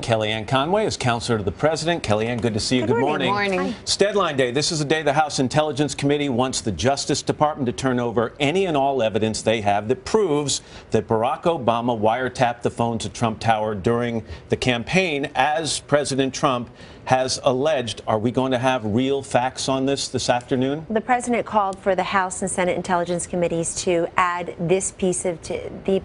Kellyanne Conway is counselor to the president. Kellyanne, good to see you. Good morning. Good morning. It's deadline day. This is the day the House Intelligence Committee wants the Justice Department to turn over any and all evidence they have that proves that Barack Obama wiretapped the phones at Trump Tower during the campaign, as President Trump has alleged. Are we going to have real facts on this afternoon? The president called for the House and Senate Intelligence Committees to add this piece of the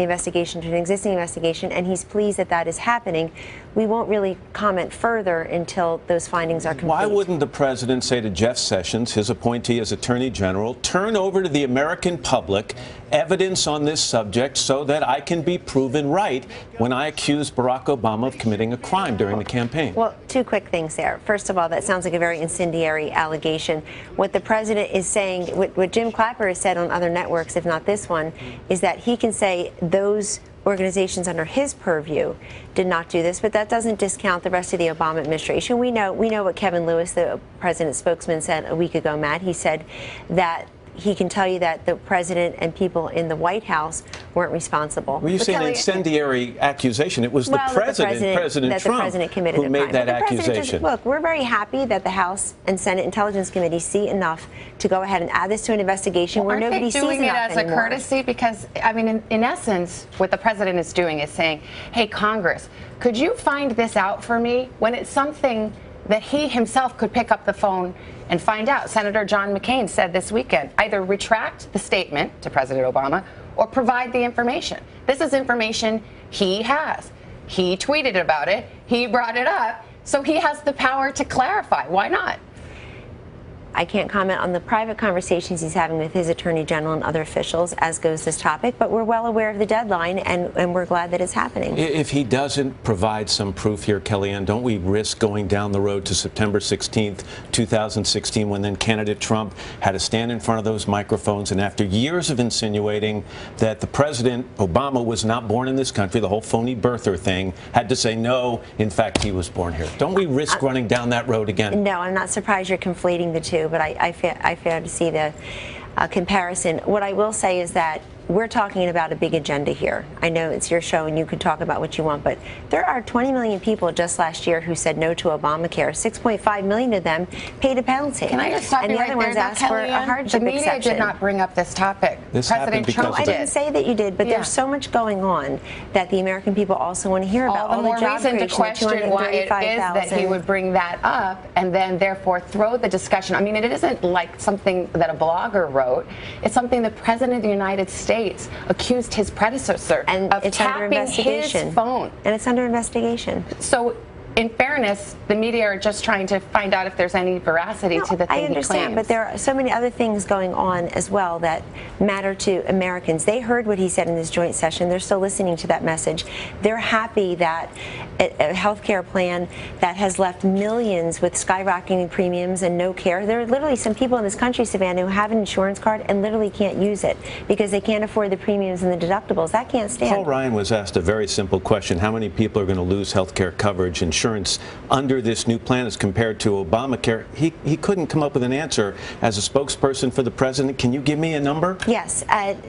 investigation to an existing investigation, and he's pleased that that is happening. We won't really comment further until those findings are complete. Why wouldn't the president say to Jeff Sessions, his appointee as Attorney General, turn over to the American public evidence on this subject so that I can be proven right when I accuse Barack Obama of committing a crime during the campaign? Well, two quick things there. First of all, that sounds like a very incendiary allegation. What the president is saying, what Jim Clapper has said on other networks, if not this one, is that he can say those organizations under his purview did not do this, but that doesn't discount the rest of the Obama administration. We know what Kevin Lewis, the president's spokesman, said a week ago, Matt. He said that he can tell you that the president and people in the White House weren't responsible. Well, you say an incendiary accusation. It was the President Trump, who made that accusation. Look, we're very happy that the House and Senate Intelligence Committee see enough to go ahead and add this to an investigation where nobody sees enough anymore. Aren't they doing it as a courtesy? Because, I mean, in essence, what the president is doing is saying, hey, Congress, could you find this out for me when it's something that he himself could pick up the phone and find out? Senator John McCain said this weekend, either retract the statement to President Obama or provide the information. This is information he has. He tweeted about it. He brought it up. So he has the power to clarify. Why not? I can't comment on the private conversations he's having with his attorney general and other officials, as goes this topic, but we're well aware of the deadline, and we're glad that it's happening. If he doesn't provide some proof here, Kellyanne, don't we risk going down the road to September 16th, 2016, when then candidate Trump had to stand in front of those microphones, and after years of insinuating that the president, Obama, was not born in this country, the whole phony birther thing, had to say, no, in fact, he was born here. Don't we risk running down that road again? No, I'm not surprised you're conflating the two, but I fail to see the comparison. What I will say is that we're talking about a big agenda here. I know it's your show and you can talk about what you want, but there are 20 million people just last year who said no to Obamacare. 6.5 million of them paid a penalty. Can I just stop you right there? And the other ones asked for a hardship exception. The media did not bring up this topic. President Trump did. I didn't say that you did, but there's so much going on that the American people also want to hear about. All the more reason to question why it is that he would bring that up and then therefore throw the discussion. I mean, it isn't like something that a blogger wrote. It's something the President of the United States accused his predecessor of tapping his phone. And it's under investigation. So, in fairness, the media are just trying to find out if there's any veracity to the thing I understand, he claims. but there are so many other things going on as well that matter to Americans. They heard what he said in this joint session. They're still listening to that message. They're happy that a health care plan that has left millions with skyrocketing premiums and no care. There are literally some people in this country, Savannah, who have an insurance card and literally can't use it because they can't afford the premiums and the deductibles. That can't stand. Paul Ryan was asked a very simple question. How many people are going to lose health care coverage, insurance under this new plan as compared to Obamacare? He couldn't come up with an answer. As a spokesperson for the president, can you give me a number? Yes.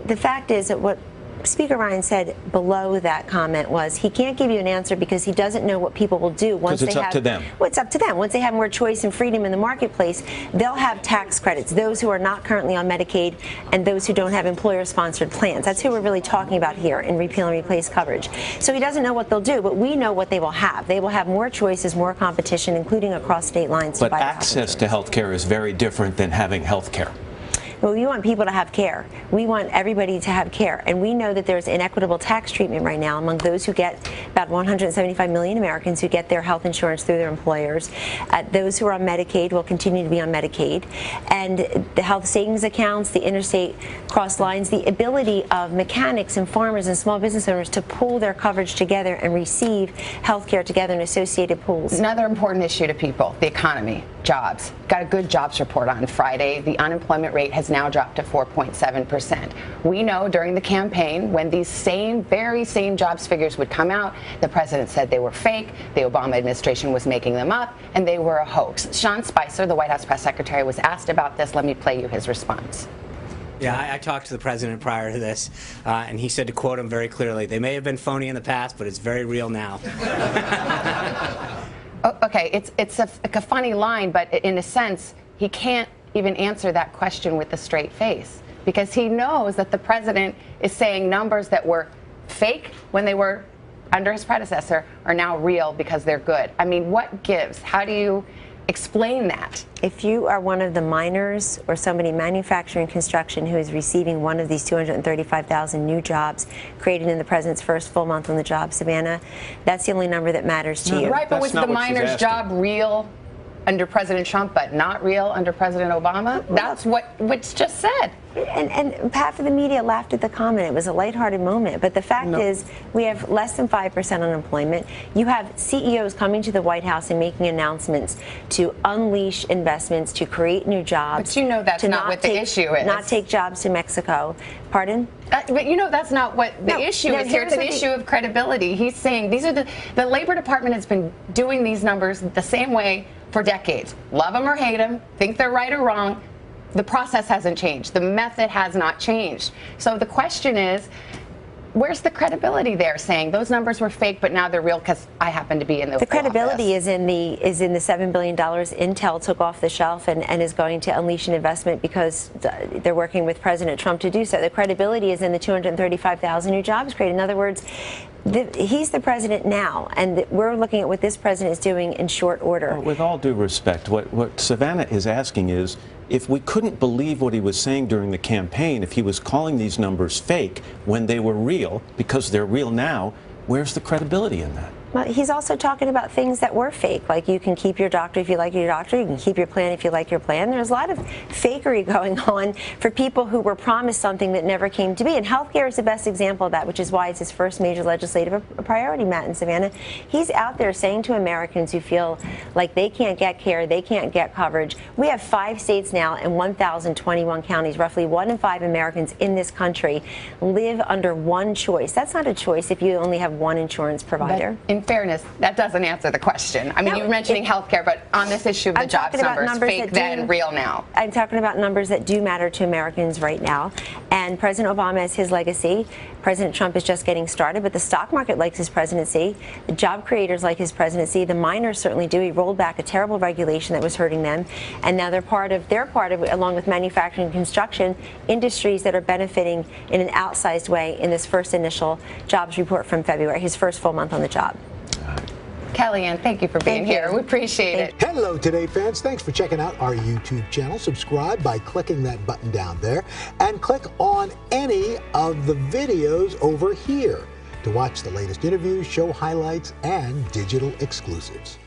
The fact is that what Speaker Ryan said below that comment was he can't give you an answer because he doesn't know what people will do once they have. It's up to them. Well, it's up to them. Once they have more choice and freedom in the marketplace, they'll have tax credits. Those who are not currently on Medicaid and those who don't have employer-sponsored plans. That's who we're really talking about here in repeal and replace coverage. So he doesn't know what they'll do, but we know what they will have. They will have more choices, more competition, including across state lines. But access to health care is very different than having health care. Well, we want people to have care. We want everybody to have care. And we know that there's inequitable tax treatment right now among those who get about 175 million Americans who get their health insurance through their employers. Those who are on Medicaid will continue to be on Medicaid. And the health savings accounts, the interstate cross lines, the ability of mechanics and farmers and small business owners to pool their coverage together and receive health care together in associated pools. Another important issue to people, the economy, jobs. Got a good jobs report on Friday. The unemployment rate has now dropped to 4.7%. We know during the campaign when these very same jobs figures would come out, the president said they were fake, the Obama administration was making them up, and they were a hoax. Sean Spicer, the White House press secretary, was asked about this. Let me play you his response. Yeah, I talked to the president prior to this, and he said, to quote him very clearly, "They may have been phony in the past, but it's very real now." Okay, it's a funny line, but in a sense, he can't even answer that question with a straight face, because he knows that the president is saying numbers that were fake when they were under his predecessor are now real because they're good. I mean, what gives? How do you explain that? If you are one of the miners or somebody manufacturing construction who is receiving one of these 235,000 new jobs created in the president's first full month on the job, Savannah, that's the only number that matters to you. Right, but was the miner's job real under President Trump, but not real under President Obama? That's what's just said. And half of the media laughed at the comment. It was a lighthearted moment. But the fact is, we have less than 5% unemployment. You have CEOs coming to the White House and making announcements to unleash investments, to create new jobs. But you know that's not what the issue is. Not take jobs to Mexico. Pardon? But you know that's not what the issue is here. It's an issue of credibility. He's saying these are the Labor Department has been doing these numbers the same way for decades. Love them or hate them, think they're right or wrong. The process hasn't changed. The method has not changed. So the question is, where's the credibility there, saying those numbers were fake, but now they're real because I happen to be in the credibility is in the $7 billion Intel took off the shelf and is going to unleash an investment because they're working with President Trump to do so. The credibility is in the 235,000 new jobs created. In other words, he's the president now, and we're looking at what this president is doing in short order. Well, with all due respect, what Savannah is asking is, if we couldn't believe what he was saying during the campaign, if he was calling these numbers fake when they were real, because they're real now, where's the credibility in that? Well, he's also talking about things that were fake, like you can keep your doctor if you like your doctor, you can keep your plan if you like your plan. There's a lot of fakery going on for people who were promised something that never came to be. And healthcare is the best example of that, which is why it's his first major legislative priority, Matt and Savannah. He's out there saying to Americans who feel like they can't get care, they can't get coverage. We have 5 states now and 1,021 counties. Roughly 1 in 5 Americans in this country live under one choice. That's not a choice if you only have one insurance provider. In fairness, that doesn't answer the question. I mean, you're mentioning healthcare, but on this issue of the jobs numbers, fake then, real now. I'm talking about numbers that do matter to Americans right now. And President Obama has his legacy. President Trump is just getting started, but the stock market likes his presidency. The job creators like his presidency. The miners certainly do. He rolled back a terrible regulation that was hurting them. And now they're part of, along with manufacturing and construction, industries that are benefiting in an outsized way in this first initial jobs report from February, his first full month on the job. Kellyanne, thank you for being here. We appreciate it. Hello, Today fans. Thanks for checking out our YouTube channel. Subscribe by clicking that button down there and click on any of the videos over here to watch the latest interviews, show highlights, and digital exclusives.